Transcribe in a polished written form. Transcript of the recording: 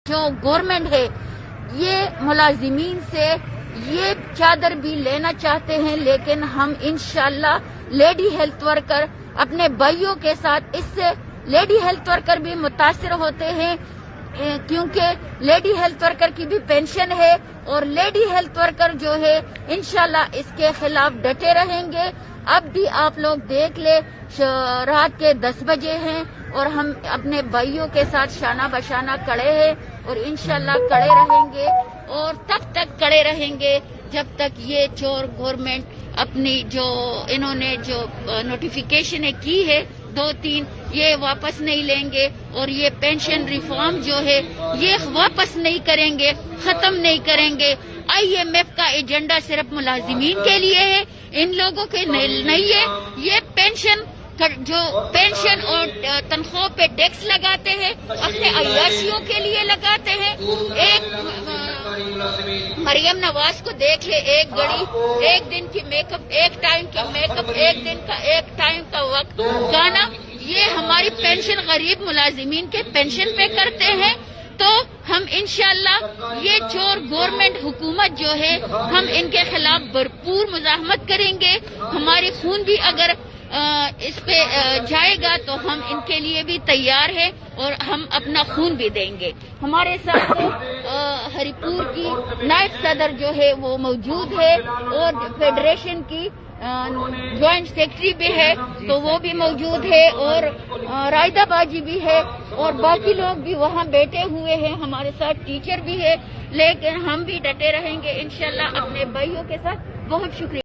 جو گورنمنٹ ہے یہ ملازمین سے یہ چادر بھی لینا چاہتے ہیں، لیکن ہم انشاءاللہ لیڈی ہیلتھ ورکر اپنے بھائیوں کے ساتھ، اس سے لیڈی ہیلتھ ورکر بھی متاثر ہوتے ہیں کیونکہ لیڈی ہیلتھ ورکر کی بھی پینشن ہے، اور لیڈی ہیلتھ ورکر جو ہے انشاءاللہ اس کے خلاف ڈٹے رہیں گے۔ اب بھی آپ لوگ دیکھ لیں، رات کے 10 بجے ہیں اور ہم اپنے بھائیوں کے ساتھ شانہ بشانہ کڑے ہیں اور انشاءاللہ کڑے رہیں گے، اور تب تک کڑے رہیں گے جب تک یہ چور گورنمنٹ اپنی جو انہوں نے جو نوٹیفیکیشن کی ہے 2-3 یہ واپس نہیں لیں گے، اور یہ پینشن ریفارم جو ہے یہ واپس نہیں کریں گے، ختم نہیں کریں گے۔ IMF کا ایجنڈا صرف ملازمین کے لیے ہے، ان لوگوں کے نہیں ہے۔ یہ جو پینشن اور تنخواہ پہ ٹیکس لگاتے ہیں اپنے عیاشیوں کے لیے لگاتے ہیں۔ ایک مریم نواز کو دیکھ لے، ایک گھڑی، ایک دن کی میک اپ، ایک ٹائم کی میک اپ، ایک دن کا ایک ٹائم کا وقت گانا، یہ ہماری پینشن غریب ملازمین کے پینشن پہ کرتے ہیں۔ تو ہم انشاءاللہ یہ چور گورنمنٹ حکومت جو ہے ہم ان کے خلاف بھرپور مزاحمت کریں گے۔ ہماری خون بھی اگر اس پہ جائے گا تو ہم ان کے لیے بھی تیار ہیں اور ہم اپنا خون بھی دیں گے۔ ہمارے ساتھ ہری پور کی نائب صدر جو ہے وہ موجود ہے، اور فیڈریشن کی جوائنٹ سیکرٹری بھی ہے تو وہ بھی موجود ہے، اور رائدہ باجی بھی ہے، اور باقی لوگ بھی وہاں بیٹھے ہوئے ہیں، ہمارے ساتھ ٹیچر بھی ہے، لیکن ہم بھی ڈٹے رہیں گے انشاءاللہ اپنے بھائیوں کے ساتھ۔ بہت شکریہ۔